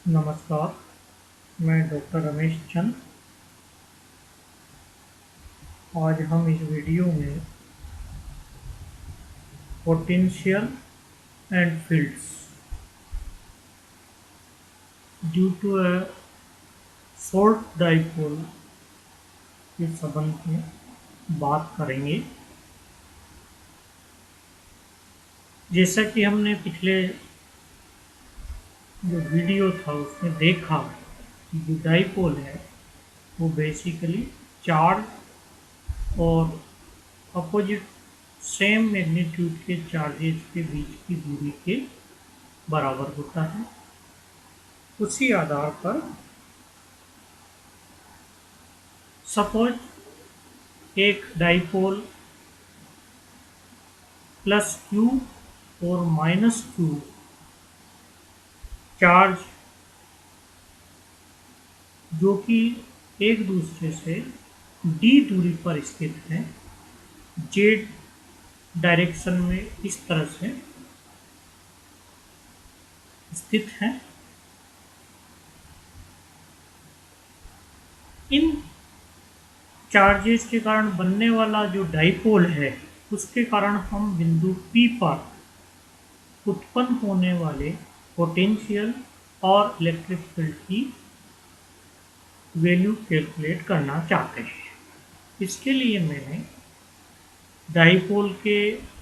नमस्कार, मैं डॉक्टर रमेश चंद। आज हम इस वीडियो में potential and fields due to a short dipole के संबंध में बात करेंगे। जैसा कि हमने पिछले जो वीडियो था उसमें देखा कि जो डाइपोल है वो बेसिकली चार्ज और अपोजिट सेम मैग्नीट्यूड के चार्जेस के बीच की दूरी के बराबर होता है। उसी आधार पर सपोज एक डाइपोल प्लस क्यू और माइनस क्यू चार्ज जो कि एक दूसरे से डी दूरी पर स्थित हैं, जेड डायरेक्शन में इस तरह से स्थित हैं। इन चार्जेस के कारण बनने वाला जो डाइपोल है उसके कारण हम बिंदु P पर उत्पन्न होने वाले पोटेंशियल और इलेक्ट्रिक फील्ड की वैल्यू कैलकुलेट करना चाहते हैं। इसके लिए मैंने डाइपोल के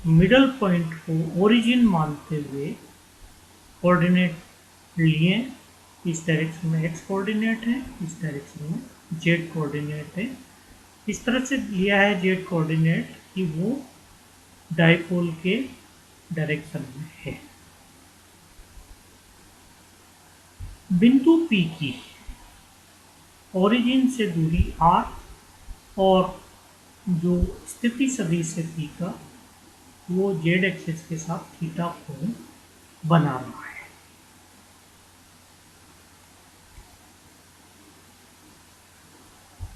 मिडल पॉइंट को ओरिजिन मानते हुए कोऑर्डिनेट लिए। इस डायरेक्शन में x कोऑर्डिनेट है, इस डायरेक्शन में z कोऑर्डिनेट है। इस तरह से लिया है z कोऑर्डिनेट कि वो डाइपोल के डायरेक्शन में है। बिंदु P की ओरिजिन से दूरी r और जो स्थिति सदिश है P का वो z एक्सिस के साथ थीटा कोण बना रहा है।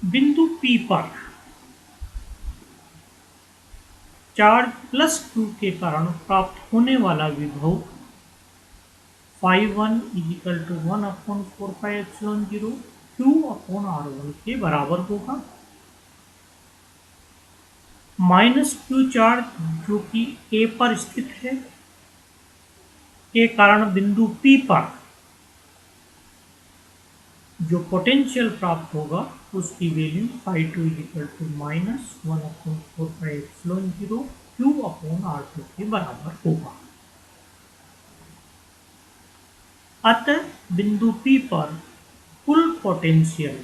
बिंदु P पर चार्ज प्लस Q के कारण प्राप्त होने वाला विभव phi1 इजिकल टू 1/4πε0 Q/r1 के बराबर होगा। माइनस Q चार्ज जो कि A पर स्थित है के कारण बिंदु P पर जो पोटेंशियल प्राप्त होगा उसकी value phi2 is equal to -1/4πε0 Q/r2 के बराबर होगा। अतः बिंदु P पर कुल पोटेंशियल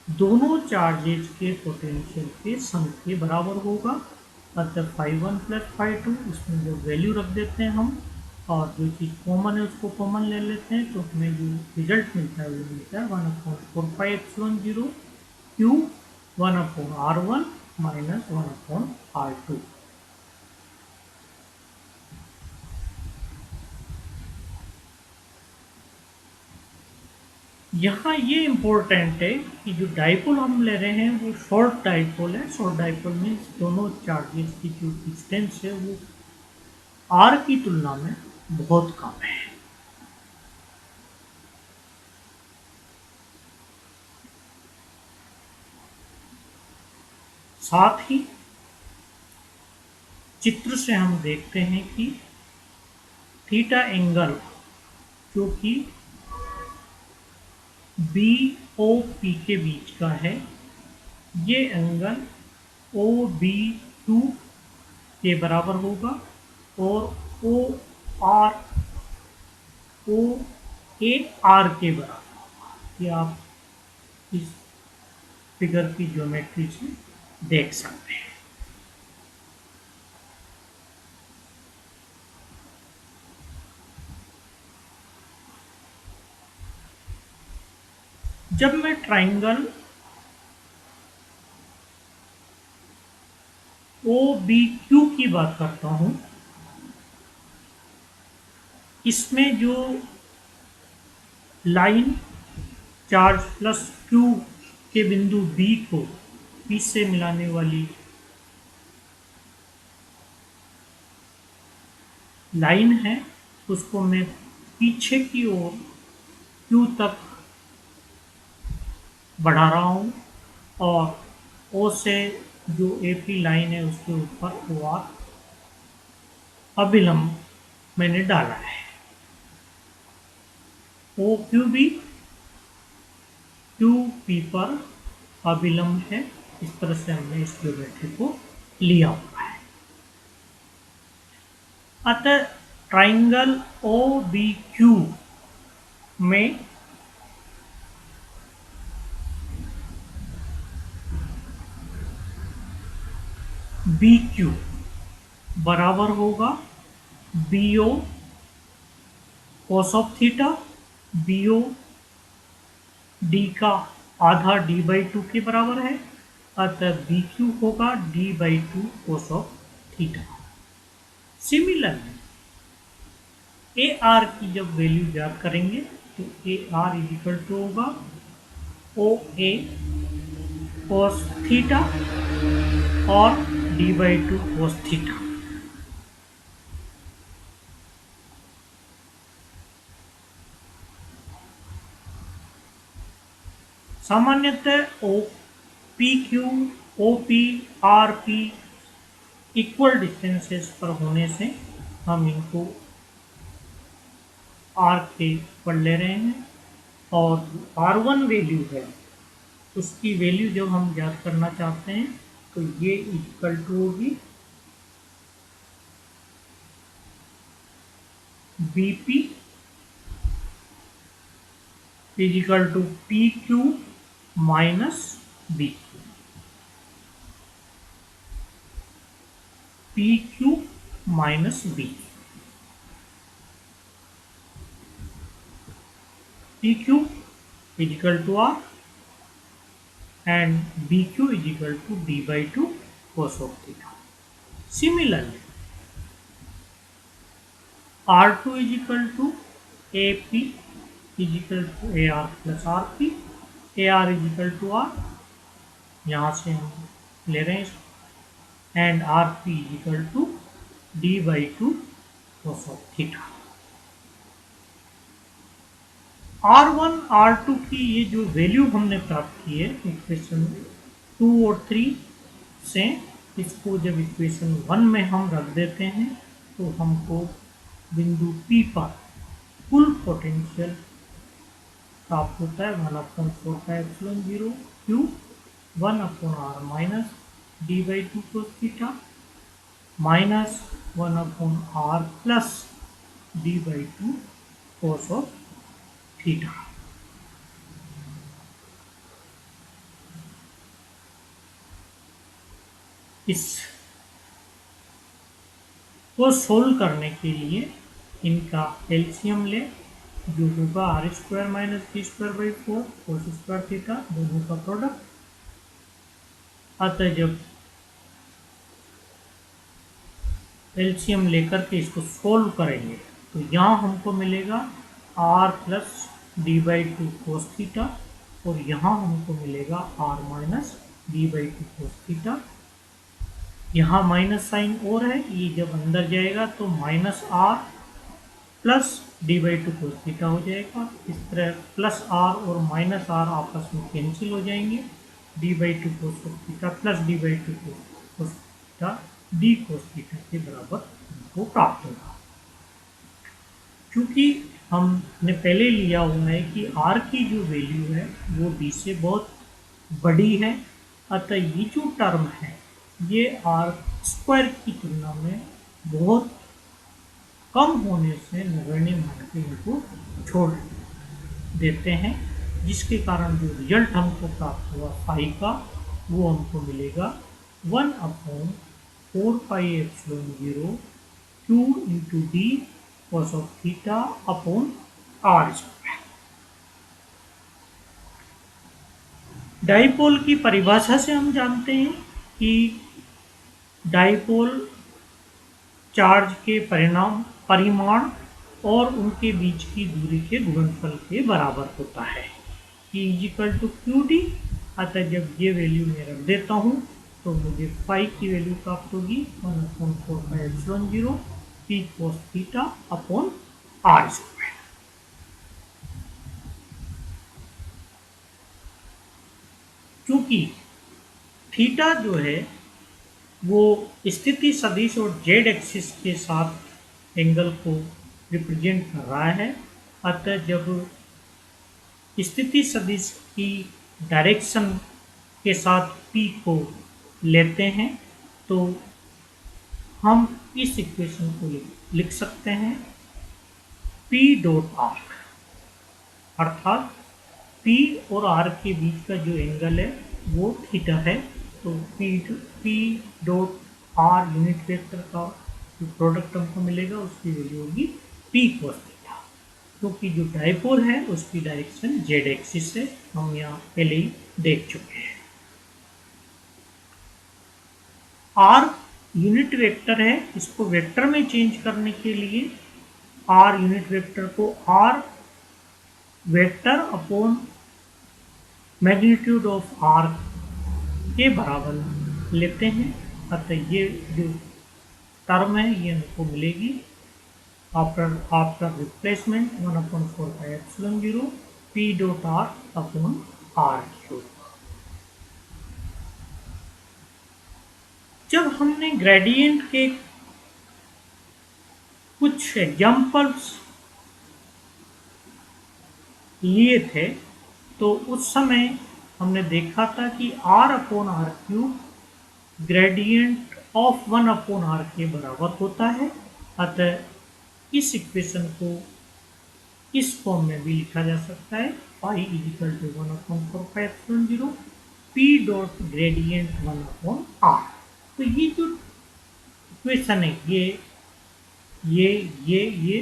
दोनों चार्जेज के पोटेंशियल के सम के बराबर होगा। अतः phi1 प्लस phi2 इसमें जो वैल्यू रख देते हैं हम और जो चीज़ कॉमन है उसको कॉमन ले लेते हैं तो हमें जो रिजल्ट मिलता है वो मिलता है 1/4πε0 Q1/r1 माइनस 1/r2। यहाँ ये इम्पोर्टेंट है कि जो डाइपोल हम ले रहे हैं वो शॉर्ट डाइपोल है। शॉर्ट डाइपोल मीन्स दोनों चार्जेस की जो डिस्टेंस है वो आर की तुलना में बहुत कम है। साथ ही चित्र से हम देखते हैं कि थीटा एंगल जो कि बी ओ पी के बीच का है, ये एंगल ओ बी टू के बराबर होगा और ओ ए आर के बराबर होगा। ये आप इस फिगर की ज्योमेट्री से देख सकते हैं। जब मैं ट्राइंगल ओ बी क्यू की बात करता हूं, इसमें जो लाइन चार्ज प्लस क्यू के बिंदु बी को पी से मिलाने वाली लाइन है उसको मैं पीछे की ओर Q तक बढ़ा रहा हूँ और O से जो AP लाइन है उसके ऊपर OR अभिलंब मैंने डाला है। OQB QP पर अभिलंब है। इस तरह से हमने इस ज्योमेट्री को लिया हुआ है। अतः ट्राइंगल OBQ में BQ बराबर होगा BO cos of theta. BO D का आधा D/2 के बराबर है, अतः BQ होगा D/2 cos of theta. Similarly AR की जब वैल्यू ज्ञात करेंगे तो AR इक्वल टू होगा OA cos थीटा और D/2 cos थीटा। सामान्यतः PQ, OP, RP equal distances पर होने से हम इनको R के पर ले रहे हैं और R1 वैल्यू है उसकी वैल्यू जब हम ज्ञात करना चाहते हैं तो ये इक्वल टू होगी BP is equal to PQ minus BQ। PQ minus BQ। PQ is equal to R and BQ is equal to D/2 cos of theta. Similarly, R2 is equal to AP is equal to AR plus RP. AR is equal to R, यहाँ से हम ले रहे हैं and RP is equal to D/2 cos of theta. R1 R2 की ये जो value हमने प्राप्त की है इक्वेशन 2 और 3 से, इसको जब इक्वेशन 1 में हम रख देते हैं तो हमको बिंदु P पर कुल पोटेंशियल प्राप्त होता है 1/4πε0 Q 1/r minus D/2 cos theta minus 1/r plus D/2 cos of theta. इस को सोल्व करने के लिए इनका एलसीएम ले जो होगा r² minus d²/4 cos square theta, दोनों का प्रोडक्ट। अतः जब एलसीएम लेकर के इसको सोल्व करेंगे तो यहाँ हमको मिलेगा r plus d/2 cos theta और यहाँ हमको मिलेगा r minus d/2 cos theta. यहाँ माइनस साइन और है, ये जब अंदर जाएगा तो minus r plus d/2 cos theta हो जाएगा। इस तरह प्लस r और माइनस r आपस में कैंसिल हो जाएंगे। d/2 cos theta plus d/2 cos theta d cos theta के बराबर हमको प्राप्त होगा। क्योंकि हमने पहले लिया हुआ है कि r की जो वैल्यू है वो d से बहुत बड़ी है, अतः ये जो टर्म है ये r² की तुलना में बहुत कम होने से नगण्य मान के इनको छोड़ देते हैं, जिसके कारण जो रिजल्ट हमको प्राप्त हुआ फाई का वो हमको मिलेगा 1/4πε0 Q into D cos of theta upon r²। Dipole की परिभाषा से हम जानते हैं कि डाइपोल चार्ज के परिमाण और उनके बीच की दूरी के गुणनफल के बराबर होता है। E equal to QD। अतः जब ये वैल्यू मैं रख देता हूँ तो मुझे फाई की वैल्यू प्राप्त होगी 1/4πε0 P cos theta upon r²। क्योंकि थीटा जो है वो स्थिति सदिश और जेड एक्सिस के साथ एंगल को रिप्रेजेंट कर रहा है। अतः जब स्थिति सदिश की डायरेक्शन के साथ P को लेते हैं तो हम इस इक्वेशन को लिख सकते हैं P डॉट R, अर्थात P और R के बीच का जो एंगल है वो थीटा है। तो P dot R unit vector का जो प्रोडक्ट हमको मिलेगा उसकी वैल्यू होगी P cos थीटा, क्योंकि जो डायपोल है उसकी डायरेक्शन जेड एक्सिस है, हम यहाँ पहले ही देख चुके हैं। R यूनिट वेक्टर है, इसको वेक्टर में चेंज करने के लिए R यूनिट वेक्टर को R vector upon magnitude of R के बराबर लेते हैं। अतः ये जो टर्म है ये हमको मिलेगी after replacement 1/4πε0 P dot R upon R3। जब हमने ग्रेडियंट के कुछ एग्जाम्पल्स लिए थे तो उस समय हमने देखा था कि R upon R cube gradient of 1/r के बराबर होता है। अतः इस इक्वेशन को इस फॉर्म में भी लिखा जा सकता है phi is equal to 1/4πε0 P dot gradient 1/r। तो ये जो इक्वेशन है ये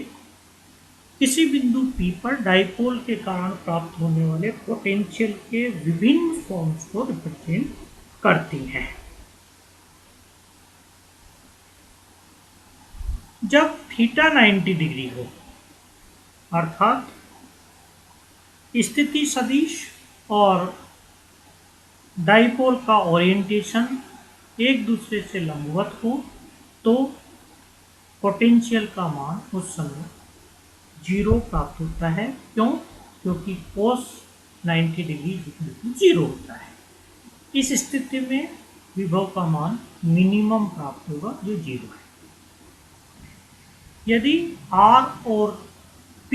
किसी बिंदु P पर डाइपोल के कारण प्राप्त होने वाले पोटेंशियल के विभिन्न फॉर्म्स को रिप्रेजेंट करती हैं। जब थीटा 90 डिग्री हो अर्थात स्थिति सदिश और डाइपोल का ओरिएंटेशन एक दूसरे से लंबवत हो तो पोटेंशियल का मान उस समय 0 प्राप्त होता है। क्यों? क्योंकि cos 90 डिग्री 0 होता है। इस स्थिति में विभव का मान मिनिमम प्राप्त होगा जो 0 है। यदि R और P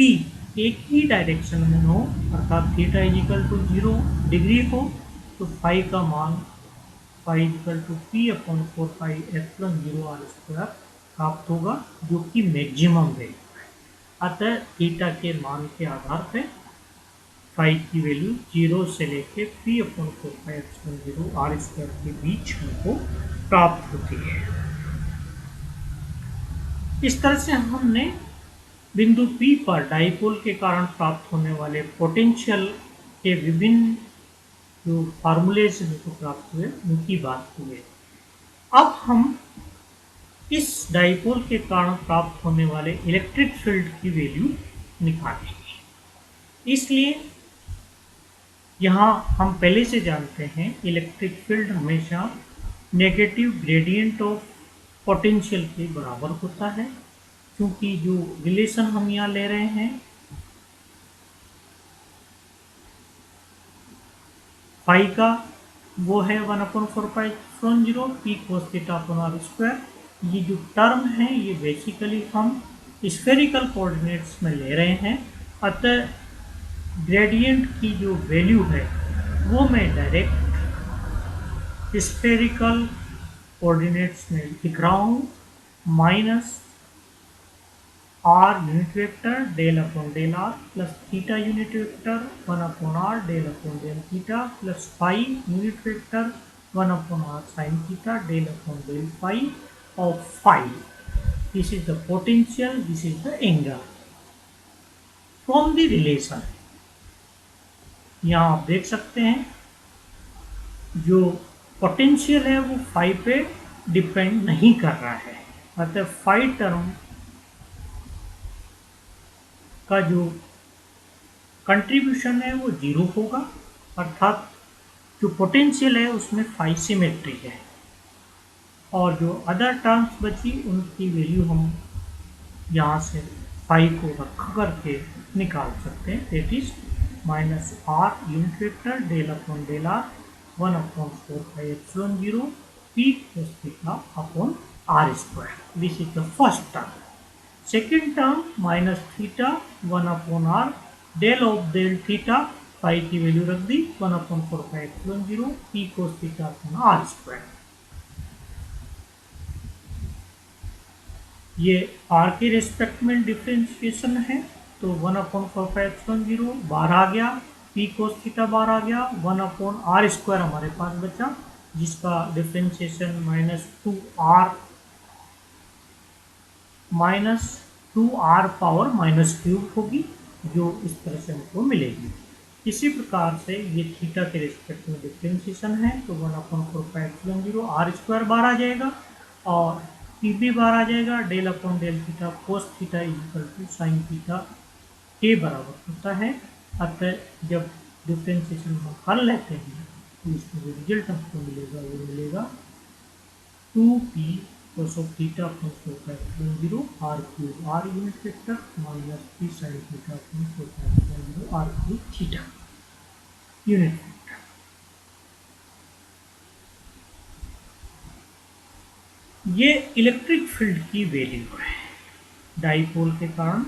एक ही डायरेक्शन में हो अर्थात थीटा इजिकल टू 0 डिग्री हो तो फाई का मान phi equal to P upon 4πε0r² प्राप्त होगा जो कि मैक्सिमम वैल्यू है। अतः थीटा के मान के आधार पर फाई की वैल्यू 0 से लेके P अपॉन 4πε0r² के बीच हमको प्राप्त होती है। इस तरह से हमने बिंदु P पर डाइपोल के कारण प्राप्त होने वाले पोटेंशियल के विभिन्न जो फार्मूले से हमको प्राप्त हुए उनकी बात की है। अब हम इस डाइपोल के कारण प्राप्त होने वाले इलेक्ट्रिक फील्ड की वैल्यू निकालेंगे। इसलिए यहाँ हम पहले से जानते हैं इलेक्ट्रिक फील्ड हमेशा नेगेटिव ग्रेडियंट ऑफ पोटेंशियल के बराबर होता है, क्योंकि जो रिलेशन हम यहाँ ले रहे हैं फाई का वो है 1/4πε0 P cos theta upon r²। ये जो टर्म है ये बेसिकली हम स्फेरिकल कोऑर्डिनेट्स में ले रहे हैं। अतः ग्रेडियंट की जो वैल्यू है वो मैं डायरेक्ट स्फेरिकल कोऑर्डिनेट्स में लिख रहा हूँ minus r unit vector del upon del r plus theta unit vector 1/r del upon del theta plus phi unit vector 1/r sine theta del upon del phi of phi. This is the potential, this is the angle from the relation. यहाँ आप देख सकते हैं जो potential है वो phi पे depend नहीं कर रहा है। अतः फाई टर्म का जो कंट्रीब्यूशन है वो 0 होगा, अर्थात जो पोटेंशियल है उसमें फाई सिमेट्री है और जो अदर टर्म्स बची उनकी वैल्यू हम यहाँ से फाई को रख करके निकाल सकते हैं। That is minus r unit vector del upon del r 1/4πε0 p cos theta upon r square. This is the first term. Second term minus theta 1/r del of del theta phi की value रख दी 1/4πε0 p cos theta upon r square. ये r के respect में differentiation है तो 1/4πε0 बार आ गया, p cos theta बार आ गया, 1/r² हमारे पास बचा जिसका डिफ्रेंशिएशन -2r पावर -3 होगी जो इस तरह से हमको मिलेगी। इसी प्रकार से ये थीटा के रेस्पेक्ट में डिफ्रेंशिएशन है तो 1/4πε0 r² बार आ जाएगा और पी भी बार आ जाएगा, del upon del theta cos theta equal to sine theta के बराबर होता है। अतः जब डिफ्रेंशिएशन हम कर लेते हैं तो इसमें जो रिजल्ट हमको मिलेगा वो मिलेगा 2p cos of theta upon 4πε0 r³ r unit vector minus p sin theta upon 4πε0 r³ theta unit vector. ये इलेक्ट्रिक फील्ड की वैल्यू है डाइपोल के कारण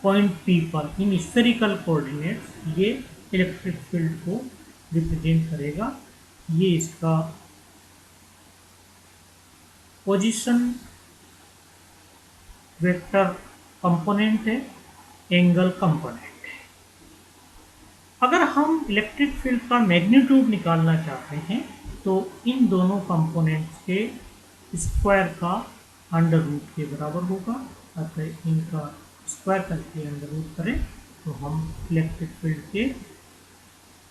पॉइंट P पर इन स्फेरिकल कोऑर्डिनेट्स ये इलेक्ट्रिक फील्ड को रिप्रेजेंट करेगा। ये इसका पोजीशन वेक्टर कंपोनेंट है, एंगल कंपोनेंट है। अगर हम इलेक्ट्रिक फील्ड का मैग्नीट्यूड निकालना चाहते हैं तो इन दोनों कंपोनेंट्स के स्क्वायर का अंडर रूट के बराबर होगा। अतः इनका स्क्वायर करके अंडर रूट करें तो हम इलेक्ट्रिक फील्ड के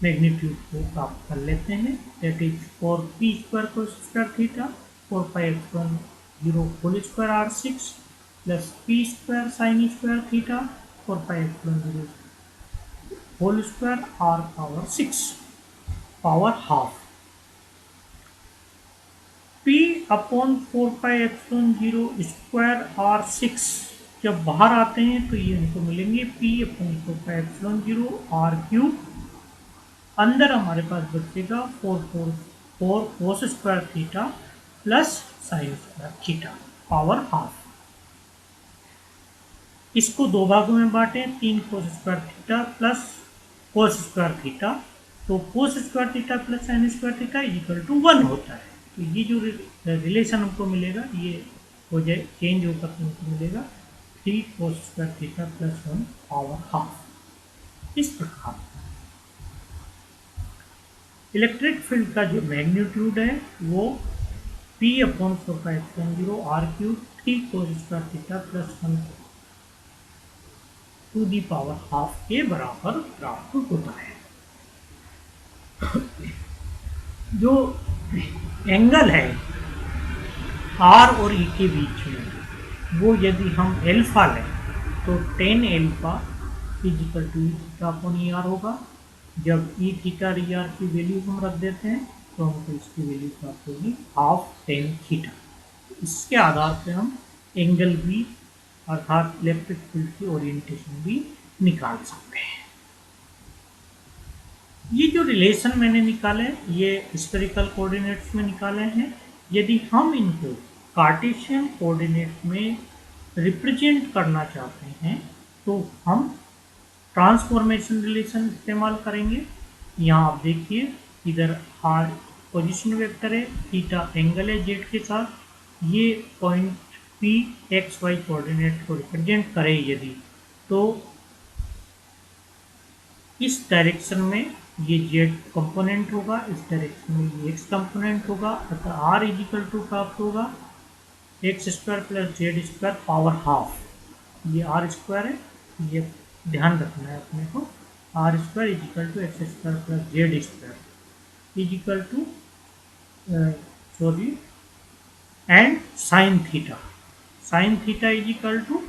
मैग्नीट्यूड को प्राप्त कर लेते हैं। That is 4p² cos square theta 4πε0 whole square r6 plus p² sin square theta 4πε0 whole square r power 6 power half. p upon 4πε0 square r6 जब बाहर आते हैं तो ये हमको मिलेंगे p अपॉन 4πε0 r³ अंदर हमारे पास बचेगा 4 cos square theta plus sine square theta power half. इसको दो भागों में बांटें 3 cos square theta plus cos square theta तो cos square theta plus sine square theta equal to 1 होता है। तो ये जो रिलेशन हमको मिलेगा ये हो जाए चेंज होकर हमको मिलेगा 3 cos square theta plus 1 power half. इस प्रकार इलेक्ट्रिक फील्ड का जो मैग्नीट्यूड है वो p upon 4πε0 r³ 3 cos square theta plus 1 to the power half के बराबर प्राप्त होता है। जो एंगल है r और e के बीच में वो यदि हम एल्फा लें तो tan alpha equal to theta upon E R होगा। जब ई थीटा और ई आर की वैल्यू हम रख देते हैं तो हमको इसकी वैल्यू प्राप्त होगी हाफ tan थीटा। इसके आधार पर हम एंगल भी अर्थात इलेक्ट्रिक फील्ड की ओरिएंटेशन भी निकाल सकते हैं। ये जो रिलेशन मैंने निकाले ये स्फेरिकल कोऑर्डिनेट्स में निकाले हैं। यदि हम इनको कार्टेशियन कोऑर्डिनेट में रिप्रेजेंट करना चाहते हैं तो हम ट्रांसफॉर्मेशन रिलेशन इस्तेमाल करेंगे। यहाँ आप देखिए इधर r पोजीशन वेक्टर है, थीटा एंगल है जेड के साथ, ये point P x y coordinate को रिप्रेजेंट करे यदि तो इस डायरेक्शन में ये z कंपोनेंट होगा, इस डायरेक्शन में ये x कंपोनेंट होगा। अतः r इजिकल टू प्राप्त होगा x² plus z² power half. ये r² है, ये ध्यान रखना है अपने को। r² equal to x² plus z² equal to and sine theta equal to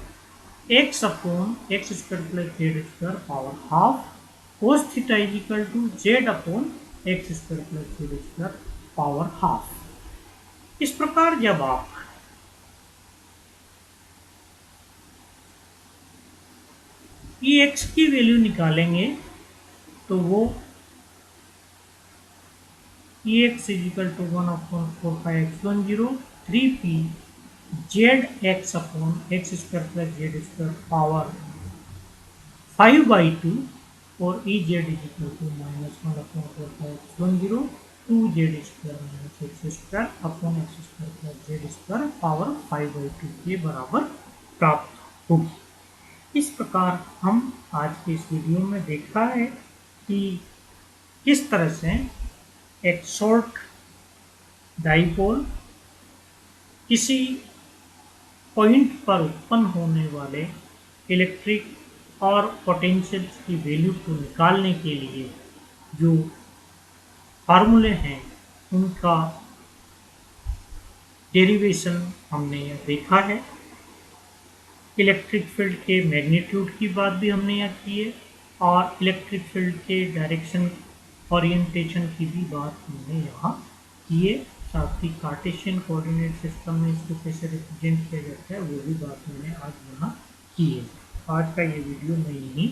x upon x² plus z² power half cos theta equal to z upon x² plus z² power half. इस प्रकार जब आप x की value निकालेंगे तो वो Ex is equal to 1 upon 4 pi epsilon 0 3p zx upon x square plus z square power 5 by 2 और Ez is equal to minus 1 upon 4 pi epsilon 0 2z square minus x square upon x square plus z square power 5 by 2 के बराबर प्राप्त होगी। इस प्रकार हम आज के इस वीडियो में देखा है कि किस तरह से एक शॉर्ट डाइपोल किसी पॉइंट पर उत्पन्न होने वाले इलेक्ट्रिक और पोटेंशियल्स की वैल्यू को निकालने के लिए जो फार्मूले हैं उनका डेरिवेशन हमने यह देखा है। इलेक्ट्रिक फील्ड के मैग्नीट्यूड की बात भी हमने यहाँ की है और इलेक्ट्रिक फील्ड के डायरेक्शन ओरिएंटेशन की भी बात हमने यहाँ की है। साथ ही कार्टेशियन कोऑर्डिनेट सिस्टम में इसको कैसे रिप्रेजेंट किया जाता है वो भी बात मैंने आज यहाँ की है। आज का ये वीडियो मैं यहीं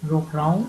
रोक रहा हूँ।